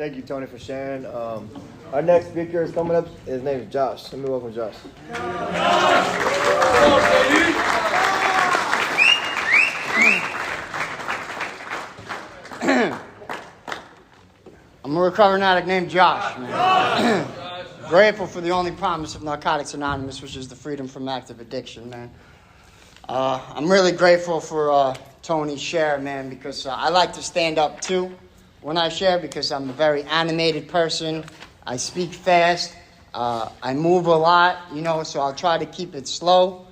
Thank you, Tony, for sharing. Our next speaker is coming up. His name is Josh. Let me welcome Josh. I'm a recovering addict named Josh, man. Grateful for the only promise of Narcotics Anonymous, which is the freedom from active addiction, man. I'm really grateful for Tony's share, man, because I like to stand up, too, when I share, because I'm a very animated person. I speak fast. I move a lot, so I'll try to keep it slow.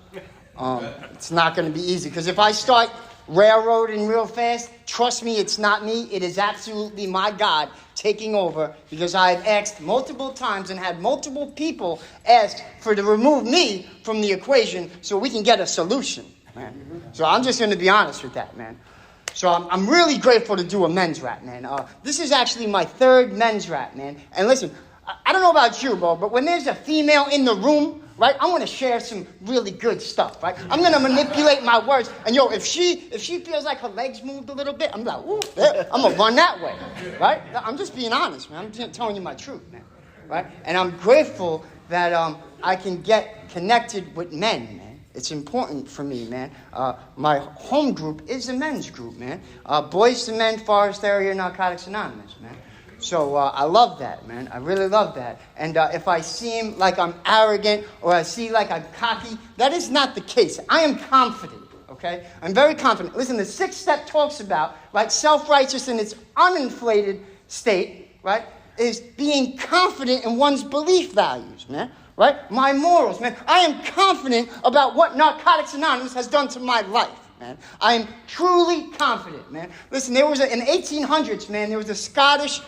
It's not going to be easy, because if I start railroading real fast, trust me, it's not me. It is absolutely my God taking over, because I have asked multiple times and had multiple people ask to remove me from the equation so we can get a solution, man. So I'm just going to be honest with that, man. So I'm really grateful to do a men's rap, man. This is actually my third men's rap, man. And listen, I don't know about you, bro, but when there's a female in the room, right, I want to share some really good stuff, right? I'm going to manipulate my words. And, if she feels like her legs moved a little bit, I'm like, ooh, I'm going to run that way, right? I'm just being honest, man. I'm just telling you my truth, man, right? And I'm grateful that I can get connected with men, man. It's important for me, man. My home group is a men's group, man. Boys to Men, Forest Area Narcotics Anonymous, man. So I love that, man. I really love that. And if I seem like I'm arrogant or I see like I'm cocky, that is not the case. I am confident, okay? I'm very confident. Listen, the sixth step talks about, right, self-righteous in its uninflated state, right, is being confident in one's belief values, man. Right? My morals, man. I am confident about what Narcotics Anonymous has done to my life, man. I am truly confident, man. Listen, in the 1800s, man, there was a Scottish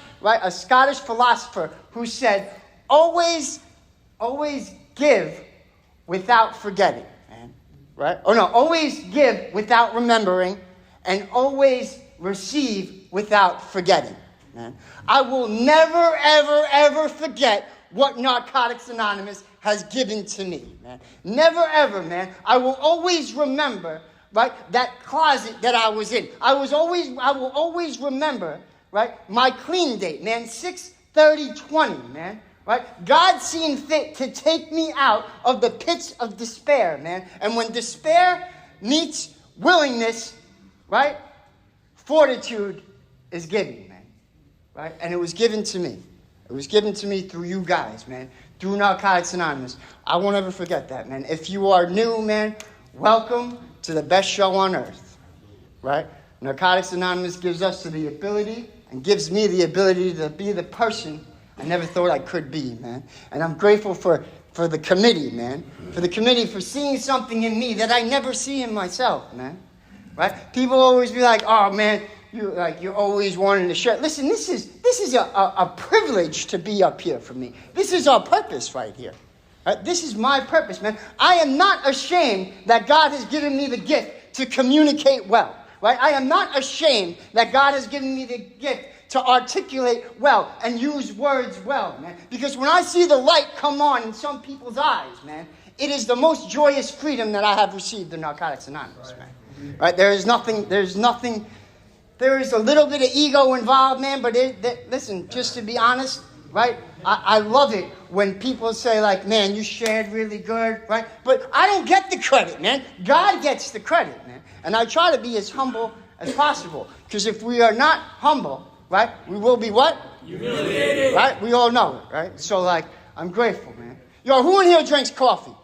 philosopher who said, always give without forgetting, man. Right? Oh, no, always give without remembering and always receive without forgetting, man. I will never, ever, ever forget what Narcotics Anonymous has given to me, man. Never, ever, man. I will always remember, right, that closet that I was in. I will always remember, right, my clean date, man, 6/30/20, man. Right? God seen fit to take me out of the pits of despair, man. And when despair meets willingness, right, fortitude is given, man. Right? And it was given to me. It was given to me through you guys, man. Through Narcotics Anonymous. I won't ever forget that, man. If you are new, man, welcome to the best show on earth. Right? Narcotics Anonymous gives us the ability and gives me the ability to be the person I never thought I could be, man. And I'm grateful for the committee, man. For the committee for seeing something in me that I never see in myself, man. Right? People always be like, oh, man, you're always wanting to share. Listen, this is a privilege to be up here for me. This is our purpose right here. Right? This is my purpose, man. I am not ashamed that God has given me the gift to communicate well. Right? I am not ashamed that God has given me the gift to articulate well and use words well, man. Because when I see the light come on in some people's eyes, man, it is the most joyous freedom that I have received in Narcotics Anonymous, man. Right? There is a little bit of ego involved, man, but listen, just to be honest, right? I love it when people say, like, man, you shared really good, right? But I don't get the credit, man. God gets the credit, man. And I try to be as humble as possible. Because if we are not humble, right, we will be what? Humiliated. Right? We all know it, right? So, like, I'm grateful, man. Yo, who in here drinks coffee?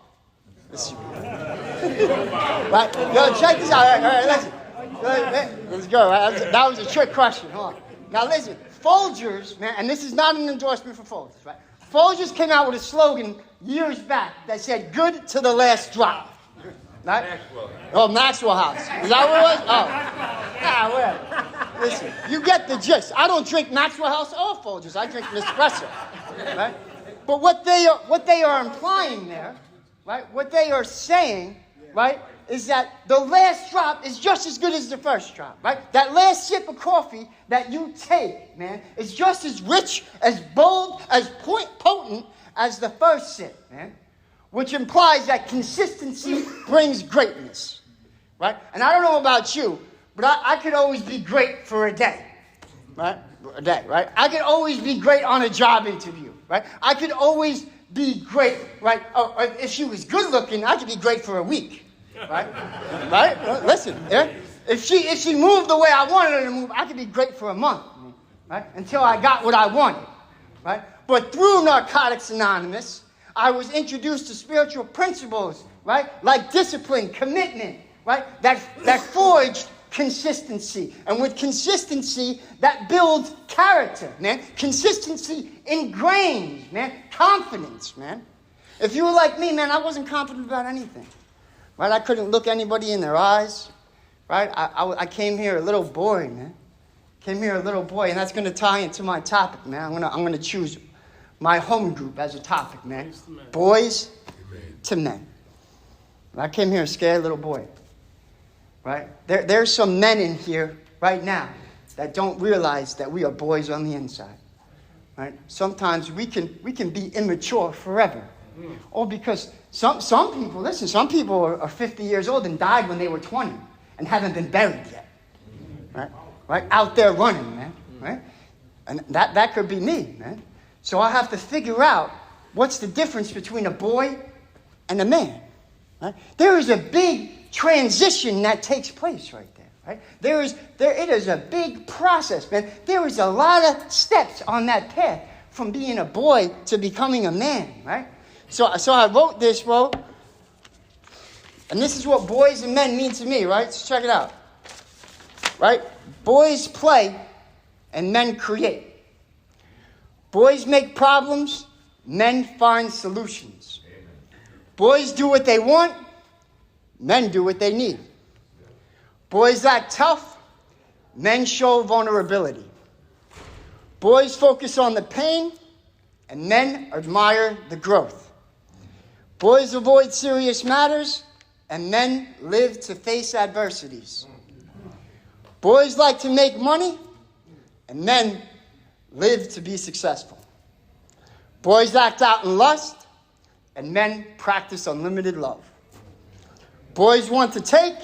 Let's see. Right? Yo, check this out. All right, listen. Let's go. Right? That was a trick question. Hold on. Now listen, Folgers, man, and this is not an endorsement for Folgers, right? Folgers came out with a slogan years back that said, good to the last drop. Right? Maxwell. Oh, Maxwell House. Is that what it was? Oh. Whatever. Listen, you get the gist. I don't drink Maxwell House or Folgers. I drink Nespresso. Right? But what they are implying there, right? What they are saying, right, is that the last drop is just as good as the first drop, right? That last sip of coffee that you take, man, is just as rich, as bold, as potent as the first sip, man. Which implies that consistency brings greatness, right? And I don't know about you, but I could always be great for a day, right? a day, right? I could always be great on a job interview, right? I could always be great, right? Or if she was good looking, I could be great for a week, right? Right? Listen, yeah? If she moved the way I wanted her to move, I could be great for a month, right? Until I got what I wanted, right? But through Narcotics Anonymous, I was introduced to spiritual principles, right? Like discipline, commitment, right? That forged consistency. And with consistency, that builds character, man. Consistency ingrains, man. Confidence, man. If you were like me, man, I wasn't confident about anything, right? I couldn't look anybody in their eyes, right? I came here a little boy, man. Came here a little boy, and that's going to tie into my topic, man. I'm going to choose my home group as a topic, man. Boys to men. I came here a scared little boy. Right? There's some men in here right now that don't realize that we are boys on the inside. Right? Sometimes we can be immature forever. Or because some people, listen, some people are 50 years old and died when they were 20 and haven't been buried yet. Right? Out there running, man. Right? And that could be me, man. So I have to figure out what's the difference between a boy and a man. Right? There is a big transition that takes place right there, right? It is a big process, man. There is a lot of steps on that path from being a boy to becoming a man, right? So I wrote this, bro, and this is what boys and men mean to me, right? So check it out, right? Boys play and men create. Boys make problems, men find solutions. Boys do what they want, men do what they need. Boys act tough, men show vulnerability. Boys focus on the pain, and men admire the growth. Boys avoid serious matters, and men live to face adversities. Boys like to make money, and men live to be successful. Boys act out in lust, and men practice unlimited love. Boys want to take,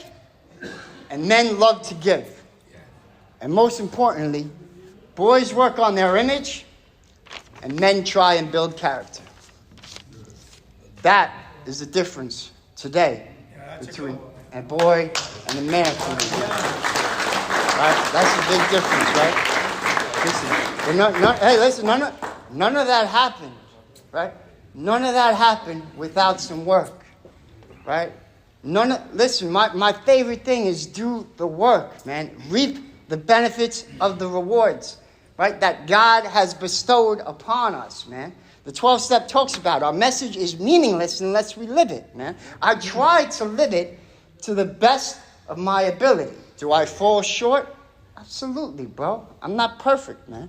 and men love to give. And most importantly, boys work on their image, and men try and build character. That is the difference today between a boy and a man. Right? That's a big difference, right? Listen, none of that happened, right? None of that happened without some work, right? Listen, my favorite thing is do the work, man. Reap the benefits of the rewards, right? That God has bestowed upon us, man. The 12-step talks about our message is meaningless unless we live it, man. I try to live it to the best of my ability. Do I fall short? Absolutely, bro. I'm not perfect, man.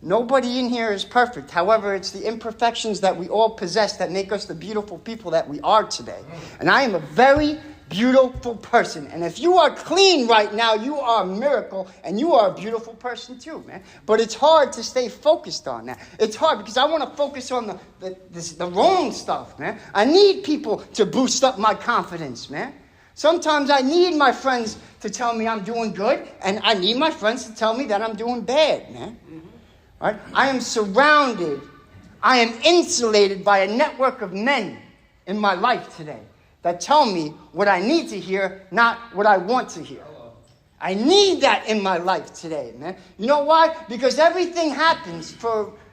Nobody in here is perfect. However, it's the imperfections that we all possess that make us the beautiful people that we are today. And I am a very beautiful person. And if you are clean right now, you are a miracle, and you are a beautiful person too, man. But it's hard to stay focused on that. It's hard because I want to focus on the wrong stuff, man. I need people to boost up my confidence, man. Sometimes I need my friends to tell me I'm doing good, and I need my friends to tell me that I'm doing bad, man. Right? I am surrounded, I am insulated by a network of men in my life today that tell me what I need to hear, not what I want to hear. I need that in my life today, man. You know why? Because everything happens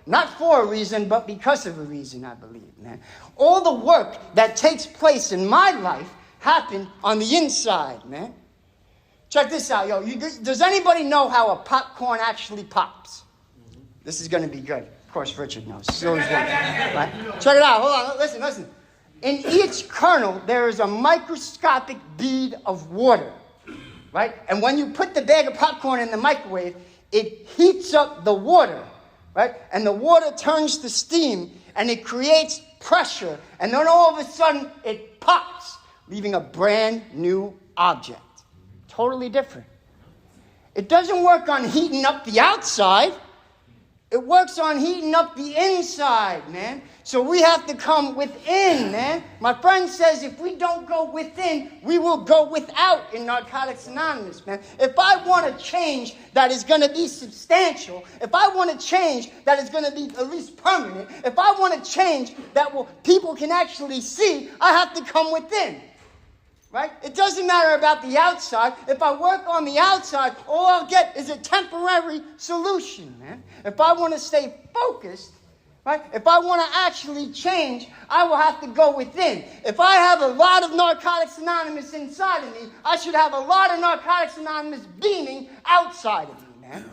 not for a reason, but because of a reason, I believe, man. All the work that takes place in my life happened on the inside, man. Check this out, yo. Does anybody know how a popcorn actually pops? This is going to be good. Of course, Richard knows. He's always wondering, right? Check it out. Hold on. Listen. In each kernel, there is a microscopic bead of water, right? And when you put the bag of popcorn in the microwave, it heats up the water, right? And the water turns to steam, and it creates pressure. And then all of a sudden, it pops, leaving a brand new object. Totally different. It doesn't work on heating up the outside. It works on heating up the inside, man. So we have to come within, man. My friend says if we don't go within, we will go without in Narcotics Anonymous, man. If I want to change that is going to be substantial, if I want to change that is going to be at least permanent, if I want to change that people can actually see, I have to come within. Right? It doesn't matter about the outside. If I work on the outside, all I'll get is a temporary solution, man. If I want to stay focused, right? If I want to actually change, I will have to go within. If I have a lot of Narcotics Anonymous inside of me, I should have a lot of Narcotics Anonymous beaming outside of me, man.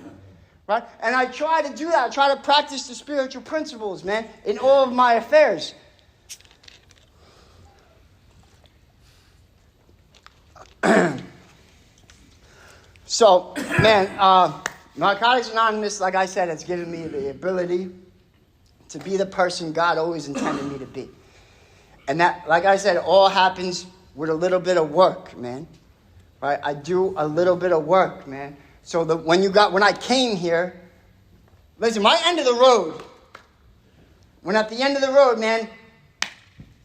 Right? And I try to do that. I try to practice the spiritual principles, man, in all of my affairs. So, man, Narcotics Anonymous, like I said, has given me the ability to be the person God always intended me to be. And that, like I said, all happens with a little bit of work, man. Right? I do a little bit of work, man. So when I came here, listen, my end of the road, when at the end of the road, man,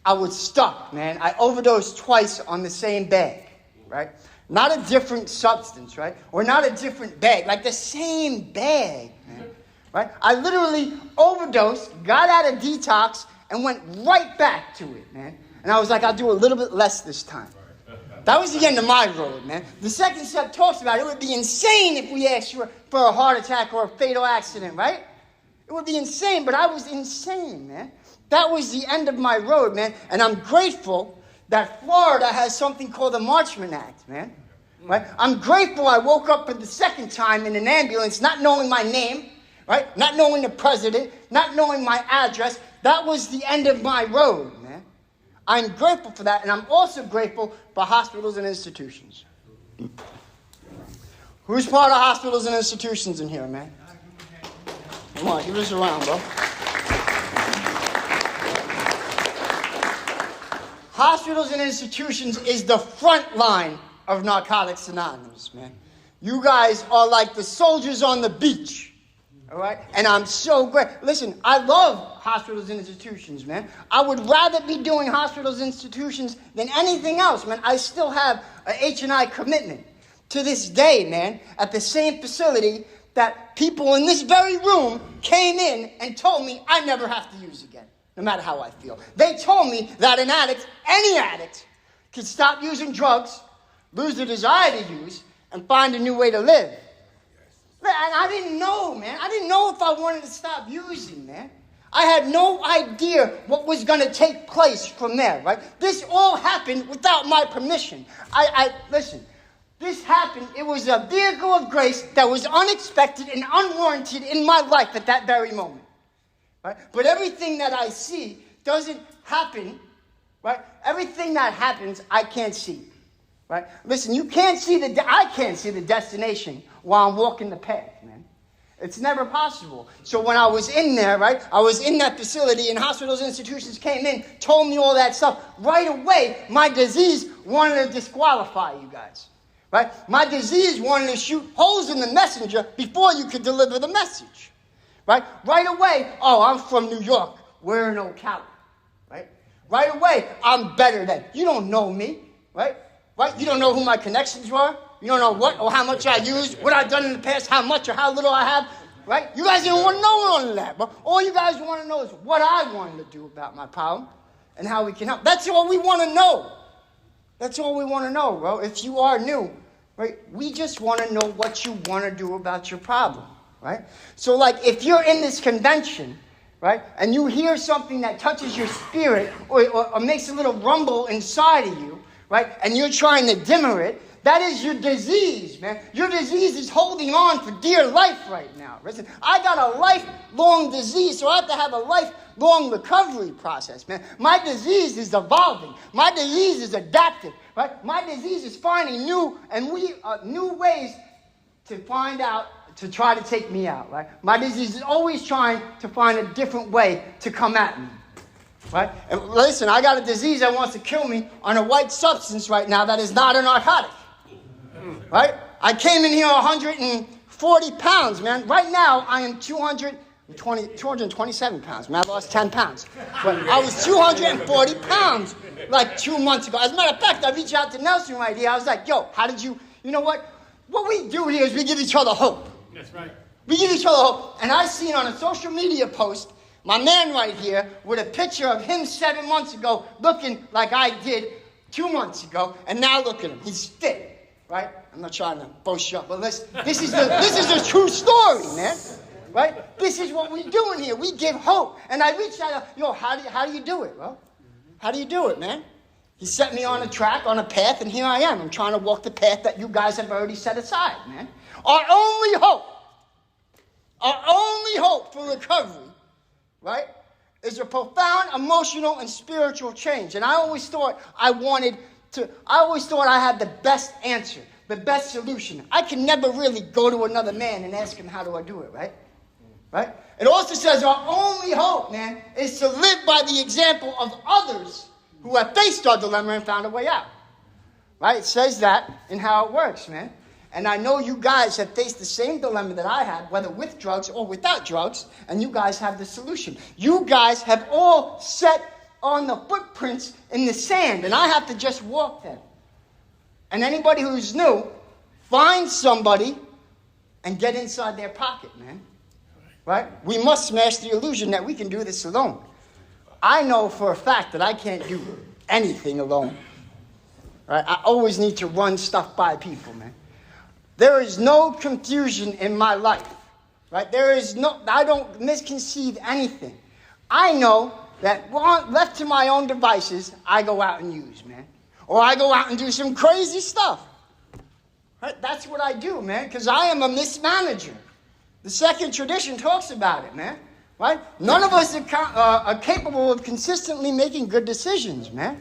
I was stuck, man. I overdosed twice on the same bag, right? Not a different substance, right? Or not a different bag, like the same bag, man. Right? I literally overdosed, got out of detox, and went right back to it, man. And I was like, I'll do a little bit less this time. That was the end of my road, man. The second step talks about it would be insane if we asked you for a heart attack or a fatal accident, right? It would be insane, but I was insane, man. That was the end of my road, man. And I'm grateful that Florida has something called the Marchman Act, man. Right? I'm grateful I woke up for the second time in an ambulance not knowing my name, right? Not knowing the president, not knowing my address. That was the end of my road, man. I'm grateful for that, and I'm also grateful for hospitals and institutions. Who's part of hospitals and institutions in here, man? Come on, give us a round, bro. Hospitals and institutions is the front line of Narcotics Anonymous, man. You guys are like the soldiers on the beach, all right? And I'm so grateful. Listen, I love hospitals and institutions, man. I would rather be doing hospitals and institutions than anything else, man. I still have an H&I commitment to this day, man, at the same facility that people in this very room came in and told me I never have to use again, no matter how I feel. They told me that an addict, any addict, could stop using drugs, lose the desire to use, and find a new way to live. And I didn't know, man. I didn't know if I wanted to stop using, man. I had no idea what was going to take place from there, right? This all happened without my permission. Listen, this happened. It was a vehicle of grace that was unexpected and unwarranted in my life at that very moment, right? But everything that I see doesn't happen, right? Everything that happens, I can't see. Right? Listen, I can't see the destination while I'm walking the path, man. It's never possible. So when I was in there, right, I was in that facility and hospitals and institutions came in, told me all that stuff. Right away, my disease wanted to disqualify you guys. Right? My disease wanted to shoot holes in the messenger before you could deliver the message. Right? Right away, oh, I'm from New York. We're in Ocala. Right? Right away, I'm better than. You don't know me. Right? Right? You don't know who my connections were. You don't know what or how much I used, what I've done in the past, how much or how little I have. Right? You guys don't want to know all of that. But all you guys want to know is what I wanted to do about my problem and how we can help. That's all we want to know. That's all we want to know, bro. If you are new, right, we just want to know what you want to do about your problem. Right? So, like, if you're in this convention, right, and you hear something that touches your spirit or makes a little rumble inside of you, right? And you're trying to dimmer it. That is your disease, man. Your disease is holding on for dear life right now. Listen, I got a lifelong disease, so I have to have a lifelong recovery process, man. My disease is evolving. My disease is adaptive, right? My disease is finding new ways to find out, to try to take me out, right? My disease is always trying to find a different way to come at me. Right? And listen, I got a disease that wants to kill me on a white substance right now that is not a narcotic. Right? I came in here 140 pounds, man. Right now, I am 290 227 pounds. Man, I lost 10 pounds. But I was 240 pounds like 2 months ago. As a matter of fact, I reached out to Nelson right here. I was like, yo, how did you know what? What we do here is we give each other hope. That's right. We give each other hope. And I seen on a social media post, my man right here with a picture of him 7 months ago looking like I did 2 months ago. And now look at him. He's fit, right? I'm not trying to boast you up, but this is the true story, man. Right? This is what we're doing here. We give hope. And I reached out, yo, how do you do it, bro? How do you do it, man? He set me on a track, on a path, and here I am. I'm trying to walk the path that you guys have already set aside, man. Our only hope for recovery, right, is a profound emotional and spiritual change. And I always thought I had the best answer, the best solution. I can never really go to another man and ask him, how do I do it, right? Right? It also says our only hope, man, is to live by the example of others who have faced our dilemma and found a way out. Right? It says that in how it works, man. And I know you guys have faced the same dilemma that I had, whether with drugs or without drugs, and you guys have the solution. You guys have all set on the footprints in the sand, and I have to just walk them. And anybody who's new, find somebody and get inside their pocket, man. Right? We must smash the illusion that we can do this alone. I know for a fact that I can't do anything alone. Right? I always need to run stuff by people, man. There is no confusion in my life. Right? I don't misconceive anything. I know that left to my own devices, I go out and use, man. Or I go out and do some crazy stuff. Right? That's what I do, man, because I am a mismanager. The second tradition talks about it, man. Right? None of us are capable of consistently making good decisions, man.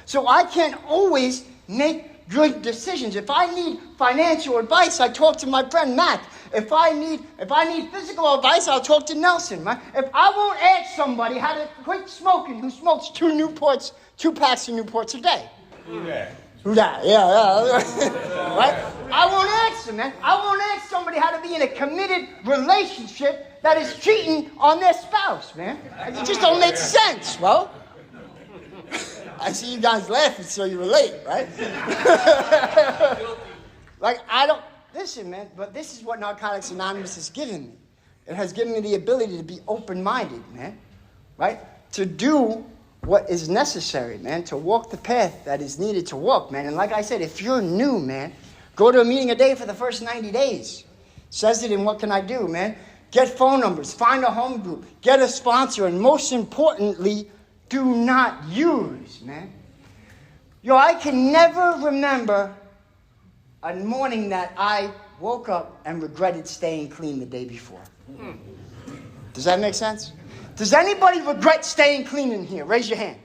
So I can't always make good decisions. If I need financial advice, I talk to my friend Matt. If I need physical advice, I'll talk to Nelson, right? If I won't ask somebody how to quit smoking who smokes 2 packs of Newports a day. Who that? Yeah. Right? I won't ask them, man. I won't ask somebody how to be in a committed relationship that is cheating on their spouse, man. It just don't make sense, bro. I see you guys laughing, so you relate, right? Listen, man, but this is what Narcotics Anonymous has given me. It has given me the ability to be open-minded, man. Right? To do what is necessary, man, to walk the path that is needed to walk, man. And like I said, if you're new, man, go to a meeting a day for the first 90 days. Says it in What Can I Do, man? Get phone numbers, find a home group, get a sponsor, and most importantly, do not use, man. Yo, I can never remember a morning that I woke up and regretted staying clean the day before. Does that make sense? Does anybody regret staying clean in here? Raise your hand.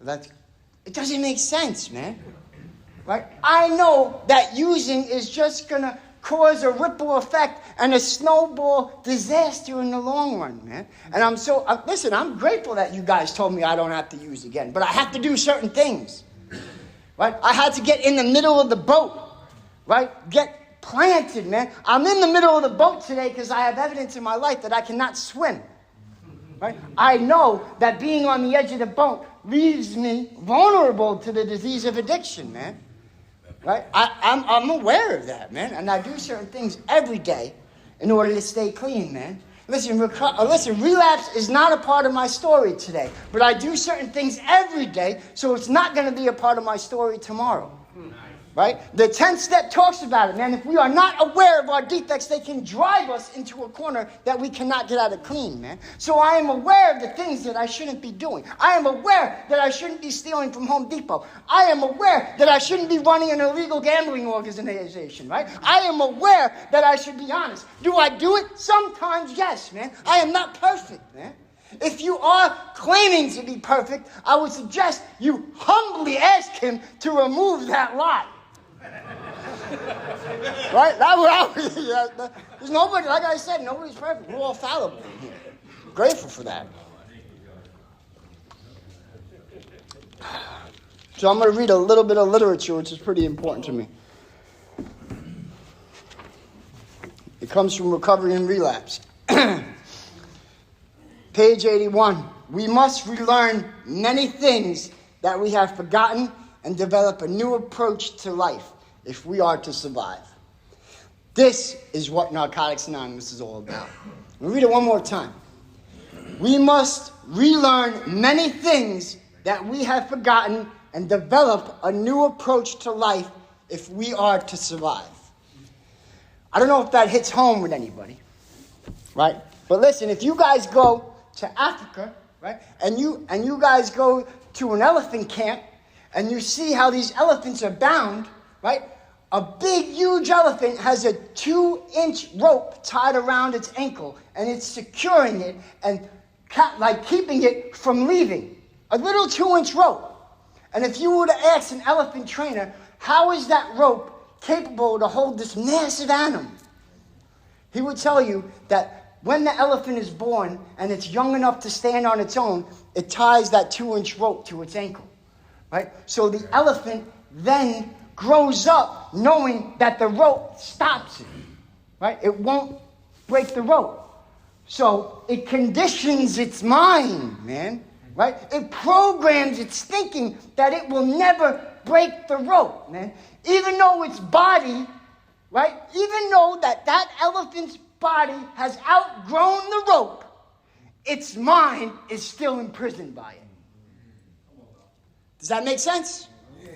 It doesn't make sense, man. Right? I know that using is just going to cause a ripple effect and a snowball disaster in the long run, man. And I'm grateful that you guys told me I don't have to use again, but I have to do certain things. Right? I had to get in the middle of the boat. Right? Get planted, man. I'm in the middle of the boat today because I have evidence in my life that I cannot swim. Right? I know that being on the edge of the boat leaves me vulnerable to the disease of addiction, man. Right? I'm aware of that, man. And I do certain things every day in order to stay clean, man. Listen, relapse is not a part of my story today. But I do certain things every day, so it's not going to be a part of my story tomorrow. Right? The 10th step talks about it, man. If we are not aware of our defects, they can drive us into a corner that we cannot get out of clean, man. So I am aware of the things that I shouldn't be doing. I am aware that I shouldn't be stealing from Home Depot. I am aware that I shouldn't be running an illegal gambling organization, right? I am aware that I should be honest. Do I do it? Sometimes, yes, man. I am not perfect, man. If you are claiming to be perfect, I would suggest you humbly ask Him to remove that lie. Right? There's nobody, like I said, nobody's perfect. We're all fallible in here. I'm grateful for that. So I'm going to read a little bit of literature, which is pretty important to me. It comes from Recovery and Relapse. Page 81. We must relearn many things that we have forgotten and develop a new approach to life if we are to survive. This is what Narcotics Anonymous is all about. Let me read it one more time. We must relearn many things that we have forgotten and develop a new approach to life if we are to survive. I don't know if that hits home with anybody, right? But listen, if you guys go to Africa, right, and you guys go to an elephant camp, and you see how these elephants are bound, right? A big, huge elephant has a 2-inch rope tied around its ankle, and it's securing it and keeping it from leaving. A little 2-inch rope. And if you were to ask an elephant trainer, how is that rope capable to hold this massive animal? He would tell you that when the elephant is born and it's young enough to stand on its own, it ties that 2-inch rope to its ankle. Right? So the elephant then grows up knowing that the rope stops it. Right? It won't break the rope. So it conditions its mind, man. Right? It programs its thinking that it will never break the rope, man. Even though its body, right? Even though that elephant's body has outgrown the rope, its mind is still imprisoned by it. Does that make sense? Yeah.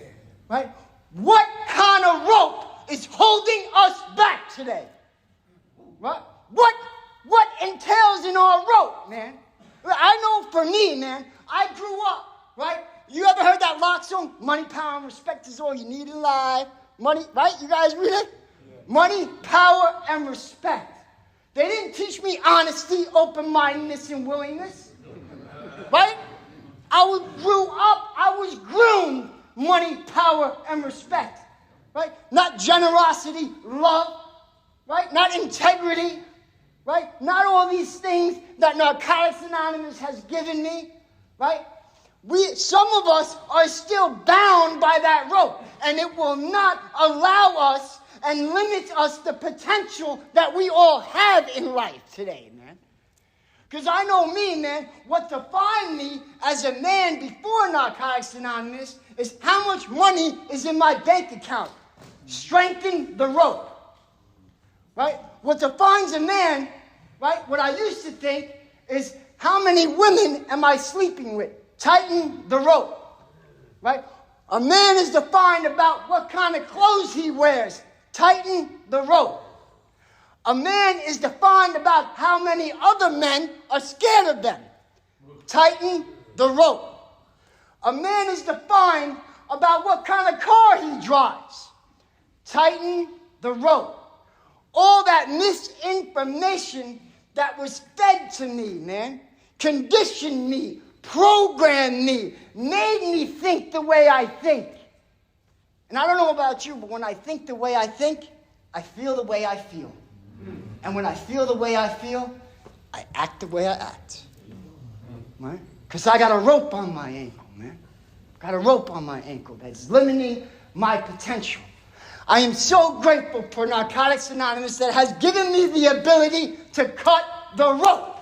Right? What kind of rope is holding us back today? Right? What entails in our rope, man? I know for me, man, I grew up, right? You ever heard that rock song? Money, power, and respect is all you need in life. Money, right? You guys read it? Yeah. Money, power, and respect. They didn't teach me honesty, open-mindedness, and willingness. Right? I grew up, I was groomed, money, power, and respect. Right? Not generosity, love. Right? Not integrity. Right? Not all these things that Narcotics Anonymous has given me. Right? Some of us are still bound by that rope. And it will not allow us and limit us the potential that we all have in life today, man. Because I know me, man, what defined me as a man before Narcotics Anonymous is how much money is in my bank account. Strengthen the rope. Right? What defines a man, right, what I used to think is how many women am I sleeping with? Tighten the rope. Right? A man is defined about what kind of clothes he wears. Tighten the rope. A man is defined about how many other men are scared of them. Tighten the rope. A man is defined about what kind of car he drives. Tighten the rope. All that misinformation that was fed to me, man, conditioned me, programmed me, made me think the way I think. And I don't know about you, but when I think the way I think, I feel the way I feel. And when I feel the way I feel, I act the way I act. Right? Because I got a rope on my ankle, man. Got a rope on my ankle that's limiting my potential. I am so grateful for Narcotics Anonymous that has given me the ability to cut the rope.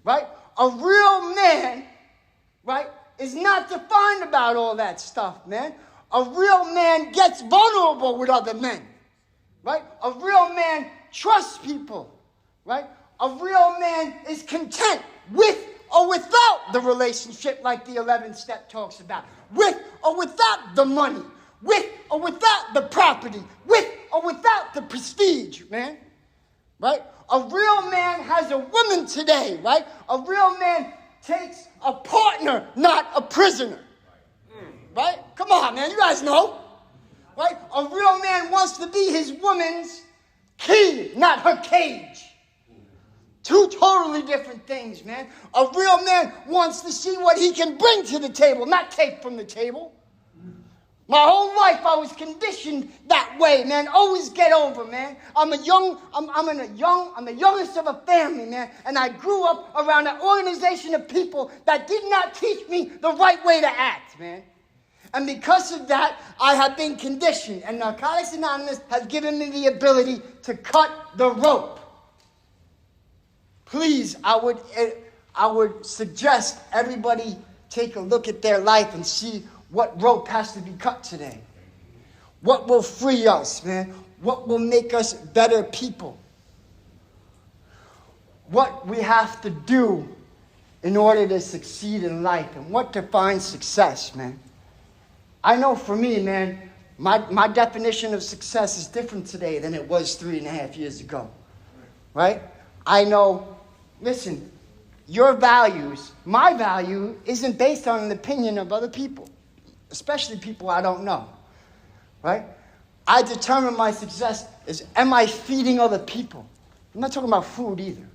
Right? A real man, right, is not defined about all that stuff, man. A real man gets vulnerable with other men. Right? A real man trusts people. Right? A real man is content with or without the relationship like the 11th step talks about. With or without the money. With or without the property. With or without the prestige, man. Right? A real man has a woman today, right? A real man takes a partner, not a prisoner. Right? Come on, man. You guys know. Right? A real man wants to be his woman's key, not her cage. Two totally different things, man. A real man wants to see what he can bring to the table, not take from the table. My whole life I was conditioned that way, man. Always get over, man. I'm the youngest of a family, man. And I grew up around an organization of people that did not teach me the right way to act, man. And because of that, I have been conditioned. And Narcotics Anonymous has given me the ability to cut the rope. Please, I would suggest everybody take a look at their life and see what rope has to be cut today. What will free us, man? What will make us better people? What we have to do in order to succeed in life and what defines success, man. I know for me, man, my definition of success is different today than it was 3.5 years ago, right? I know, listen, your values, my value isn't based on an opinion of other people, especially people I don't know, right? I determine my success is, am I feeding other people? I'm not talking about food either,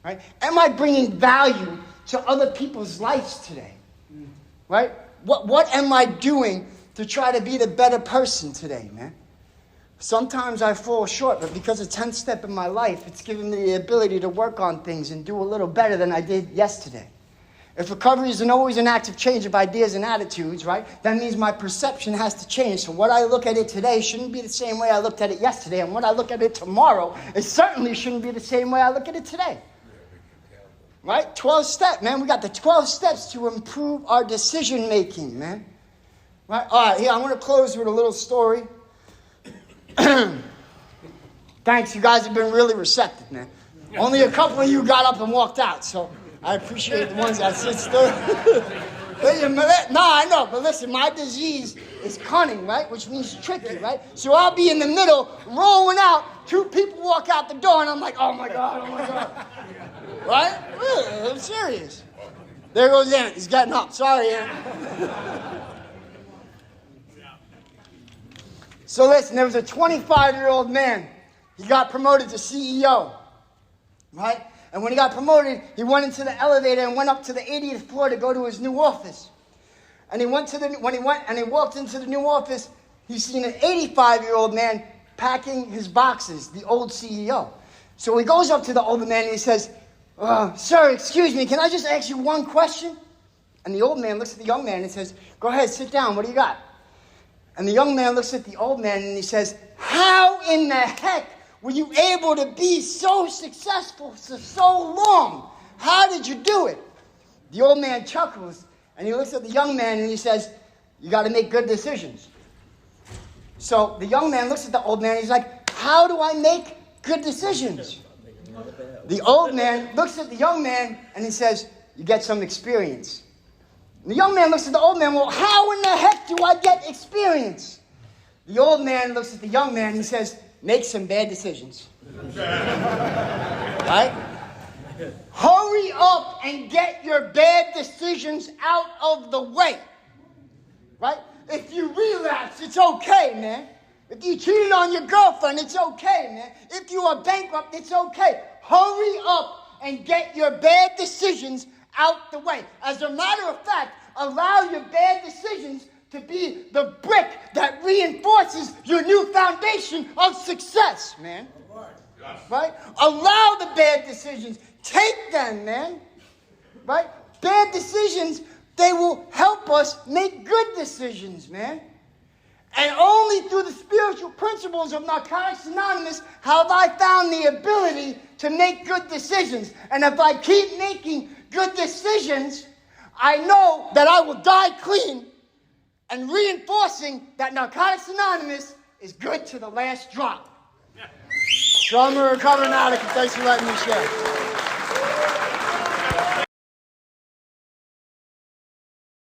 right? Am I bringing value to other people's lives today, right? What am I doing to try to be the better person today, man? Sometimes I fall short, but because of 10th step in my life, it's given me the ability to work on things and do a little better than I did yesterday. If recovery isn't always an active change of ideas and attitudes, right, that means my perception has to change. So what I look at it today shouldn't be the same way I looked at it yesterday, and what I look at it tomorrow, it certainly shouldn't be the same way I look at it today. Right? 12 steps, man. We got the 12 steps to improve our decision making, man. Right? All right, here, I'm going to close with a little story. Thanks, you guys have been really receptive, man. Only a couple of you got up and walked out, so I appreciate the ones that sit still. No, I know, but listen, my disease is cunning, right? Which means tricky, right? So I'll be in the middle, rolling out, 2 people walk out the door, and I'm like, oh my God. Right? Really, I'm serious. There goes Ant. He's getting up. Sorry, Ant. So listen, there was a 25-year-old man. He got promoted to CEO, right? And when he got promoted, he went into the elevator and went up to the 80th floor to go to his new office. And when he walked into the new office, he seen an 85-year-old man packing his boxes, the old CEO. So he goes up to the older man and he says, sir, excuse me, can I just ask you one question? And the old man looks at the young man and says, go ahead, sit down, what do you got? And the young man looks at the old man and he says, how in the heck were you able to be so successful for so long? How did you do it? The old man chuckles and he looks at the young man and he says, you got to make good decisions. So the young man looks at the old man and he's like, how do I make good decisions? The old man looks at the young man and he says, you get some experience. And the young man looks at the old man, well, how in the heck do I get experience? The old man looks at the young man and he says, make some bad decisions. Right? Hurry up and get your bad decisions out of the way. Right? If you relapse, it's okay, man. If you cheated on your girlfriend, it's okay, man. If you are bankrupt, it's okay. Hurry up and get your bad decisions out the way. As a matter of fact, allow your bad decisions to be the brick that reinforces your new foundation of success, man. Right? Allow the bad decisions. Take them, man. Right? Bad decisions, they will help us make good decisions, man. And only through the spiritual principles of Narcotics Anonymous have I found the ability to make good decisions. And if I keep making good decisions, I know that I will die clean and reinforcing that Narcotics Anonymous is good to the last drop. So I'm a recovering addict, and thanks for letting me share.